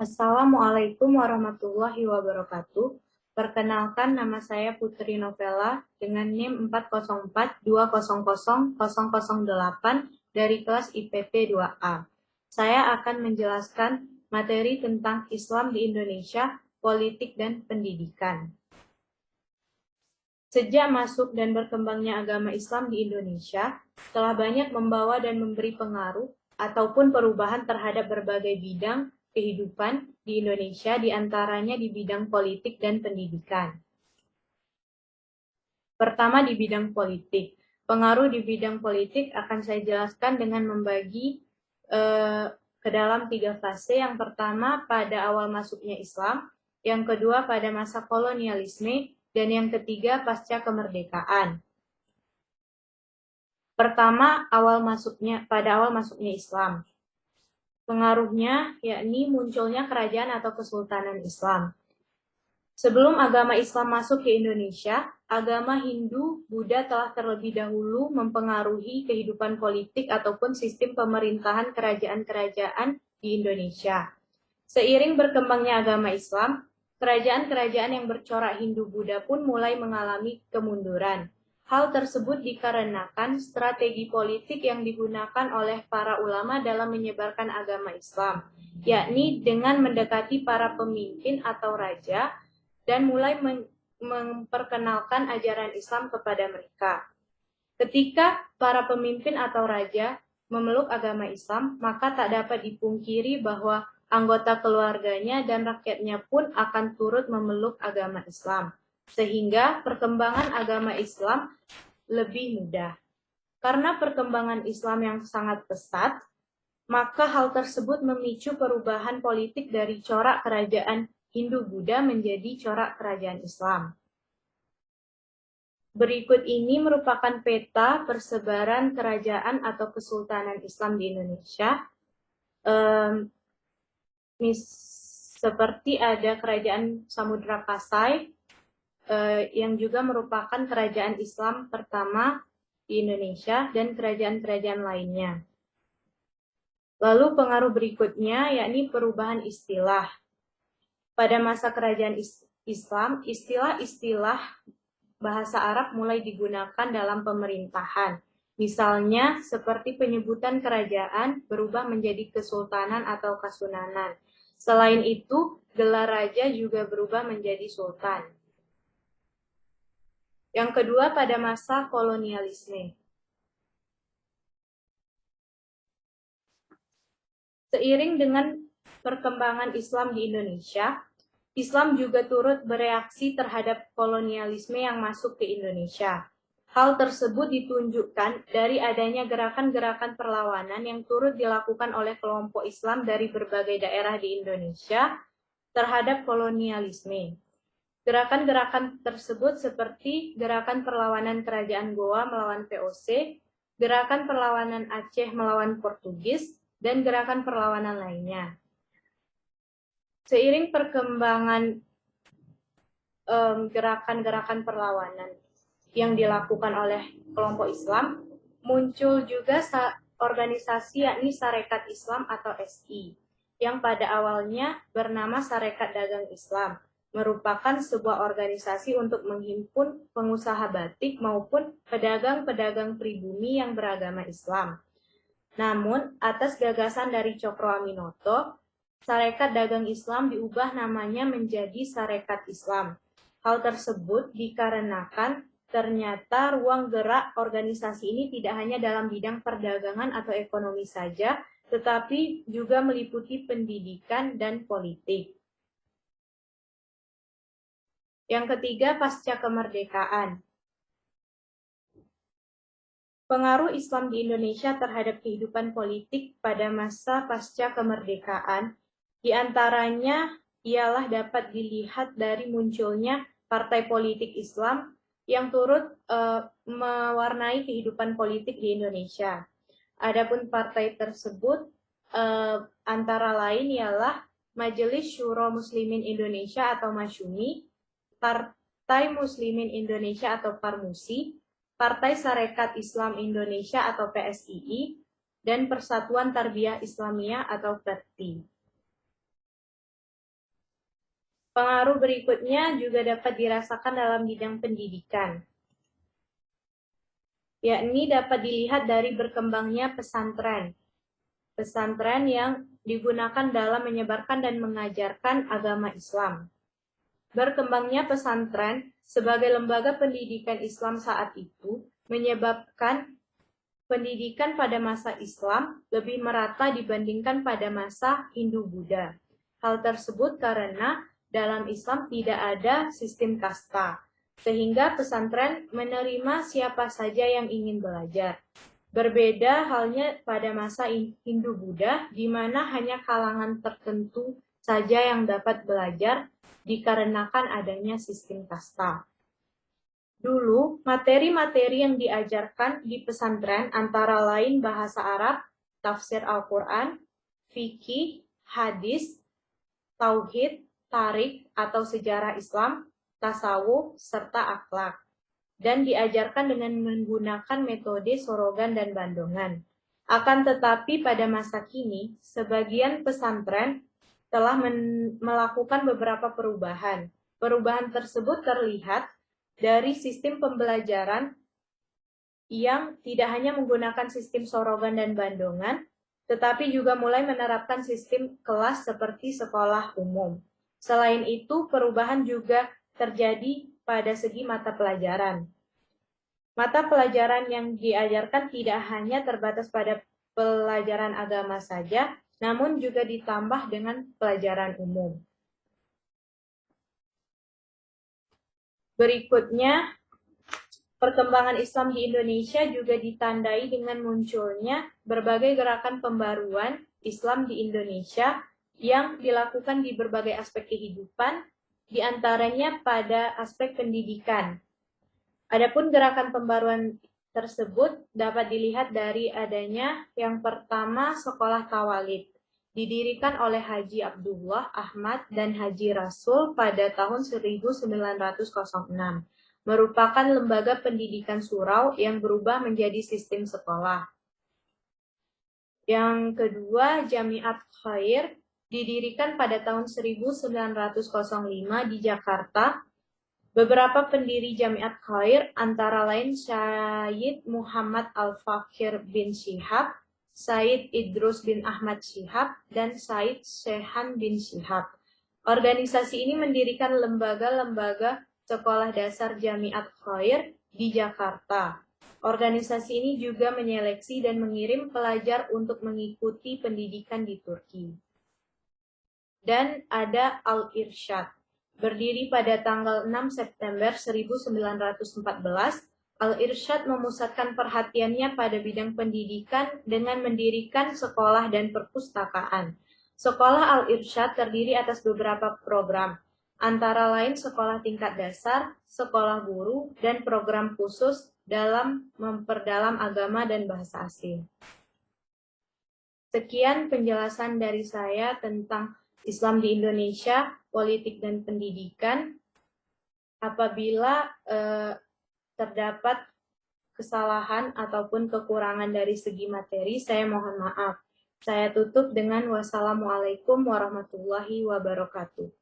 Assalamualaikum warahmatullahi wabarakatuh. Perkenalkan, nama saya Putri Novela dengan NIM 404200008 dari kelas IPP 2A. Saya akan menjelaskan materi tentang Islam di Indonesia, politik dan pendidikan. Sejak masuk dan berkembangnya agama Islam di Indonesia, telah banyak membawa dan memberi pengaruh ataupun perubahan terhadap berbagai bidang kehidupan di Indonesia, diantaranya di bidang politik dan pendidikan. Pertama, di bidang politik. Pengaruh di bidang politik akan saya jelaskan dengan membagi ke dalam 3 fase. Yang pertama, pada awal masuknya Islam. Yang kedua, pada masa kolonialisme. Dan yang ketiga, pasca kemerdekaan. Pertama, pada awal masuknya Islam. Pengaruhnya yakni munculnya kerajaan atau kesultanan Islam. Sebelum agama Islam masuk ke Indonesia, agama Hindu, Buddha telah terlebih dahulu mempengaruhi kehidupan politik ataupun sistem pemerintahan kerajaan-kerajaan di Indonesia. Seiring berkembangnya agama Islam, kerajaan-kerajaan yang bercorak Hindu-Buddha pun mulai mengalami kemunduran. Hal tersebut dikarenakan strategi politik yang digunakan oleh para ulama dalam menyebarkan agama Islam, yakni dengan mendekati para pemimpin atau raja dan mulai memperkenalkan ajaran Islam kepada mereka. Ketika para pemimpin atau raja memeluk agama Islam, maka tak dapat dipungkiri bahwa anggota keluarganya dan rakyatnya pun akan turut memeluk agama Islam, sehingga perkembangan agama Islam lebih mudah. Karena perkembangan Islam yang sangat pesat, maka hal tersebut memicu perubahan politik dari corak kerajaan Hindu-Buddha menjadi corak kerajaan Islam. Berikut ini merupakan peta persebaran kerajaan atau kesultanan Islam di Indonesia. Seperti ada kerajaan Samudra Pasai, yang juga merupakan kerajaan Islam pertama di Indonesia, dan kerajaan-kerajaan lainnya. Lalu pengaruh berikutnya yakni perubahan istilah. Pada masa kerajaan Islam, istilah-istilah bahasa Arab mulai digunakan dalam pemerintahan. Misalnya, seperti penyebutan kerajaan berubah menjadi kesultanan atau kasunanan. Selain itu, gelar raja juga berubah menjadi sultan. Yang kedua, pada masa kolonialisme. Seiring dengan perkembangan Islam di Indonesia, Islam juga turut bereaksi terhadap kolonialisme yang masuk ke Indonesia. Hal tersebut ditunjukkan dari adanya gerakan-gerakan perlawanan yang turut dilakukan oleh kelompok Islam dari berbagai daerah di Indonesia terhadap kolonialisme. Gerakan-gerakan tersebut seperti gerakan perlawanan Kerajaan Goa melawan VOC, gerakan perlawanan Aceh melawan Portugis, dan gerakan perlawanan lainnya. Seiring perkembangan gerakan-gerakan perlawanan yang dilakukan oleh kelompok Islam, muncul juga organisasi yakni Sarekat Islam atau SI, yang pada awalnya bernama Sarekat Dagang Islam, merupakan sebuah organisasi untuk menghimpun pengusaha batik maupun pedagang-pedagang pribumi yang beragama Islam. Namun, atas gagasan dari Cokro Aminoto, Sarekat Dagang Islam diubah namanya menjadi Sarekat Islam. Hal tersebut dikarenakan ternyata ruang gerak organisasi ini tidak hanya dalam bidang perdagangan atau ekonomi saja, tetapi juga meliputi pendidikan dan politik. Yang ketiga, pasca kemerdekaan. Pengaruh Islam di Indonesia terhadap kehidupan politik pada masa pasca kemerdekaan, diantaranya ialah dapat dilihat dari munculnya partai politik Islam yang turut mewarnai kehidupan politik di Indonesia. Adapun partai tersebut antara lain ialah Majelis Syuro Muslimin Indonesia atau Masyumi, Partai Muslimin Indonesia atau Parmusi, Partai Sarekat Islam Indonesia atau PSII, dan Persatuan Tarbiyah Islamiyah atau PERTI. Pengaruh berikutnya juga dapat dirasakan dalam bidang pendidikan, yakni dapat dilihat dari berkembangnya pesantren. Pesantren yang digunakan dalam menyebarkan dan mengajarkan agama Islam. Berkembangnya pesantren sebagai lembaga pendidikan Islam saat itu menyebabkan pendidikan pada masa Islam lebih merata dibandingkan pada masa Hindu-Buddha. Hal tersebut karena dalam Islam tidak ada sistem kasta, sehingga pesantren menerima siapa saja yang ingin belajar. Berbeda halnya pada masa Hindu-Buddha, di mana hanya kalangan tertentu saja yang dapat belajar dikarenakan adanya sistem kasta. Dulu, materi-materi yang diajarkan di pesantren antara lain bahasa Arab, tafsir Al-Quran, fikih, hadis, tauhid, tarik atau sejarah Islam, tasawuf, serta akhlak. Dan diajarkan dengan menggunakan metode sorogan dan bandongan. Akan tetapi pada masa kini, sebagian pesantren telah melakukan beberapa perubahan. Perubahan tersebut terlihat dari sistem pembelajaran yang tidak hanya menggunakan sistem sorogan dan bandongan, tetapi juga mulai menerapkan sistem kelas seperti sekolah umum. Selain itu, perubahan juga terjadi pada segi mata pelajaran. Mata pelajaran yang diajarkan tidak hanya terbatas pada pelajaran agama saja, namun juga ditambah dengan pelajaran umum. Berikutnya, perkembangan Islam di Indonesia juga ditandai dengan munculnya berbagai gerakan pembaruan Islam di Indonesia yang dilakukan di berbagai aspek kehidupan, di antaranya pada aspek pendidikan. Adapun gerakan pembaruan tersebut dapat dilihat dari adanya yang pertama sekolah tawalid, didirikan oleh Haji Abdullah Ahmad dan Haji Rasul pada tahun 1906. Merupakan lembaga pendidikan surau yang berubah menjadi sistem sekolah. Yang kedua, Jamiat Khair, didirikan pada tahun 1905 di Jakarta. Beberapa pendiri Jamiat Khair antara lain Syed Muhammad Al-Fakir bin Syihab, Said Idrus bin Ahmad Syihab, dan Said Shehan bin Syihab. Organisasi ini mendirikan lembaga-lembaga sekolah dasar Jamiat Khair di Jakarta. Organisasi ini juga menyeleksi dan mengirim pelajar untuk mengikuti pendidikan di Turki. Dan ada Al-Irsyad. Berdiri pada tanggal 6 September 1914, Al-Irsyad memusatkan perhatiannya pada bidang pendidikan dengan mendirikan sekolah dan perpustakaan. Sekolah Al-Irsyad terdiri atas beberapa program, antara lain sekolah tingkat dasar, sekolah guru, dan program khusus dalam memperdalam agama dan bahasa asing. Sekian penjelasan dari saya tentang Islam di Indonesia, politik dan pendidikan. Apabila terdapat kesalahan ataupun kekurangan dari segi materi, saya mohon maaf. Saya tutup dengan wassalamualaikum warahmatullahi wabarakatuh.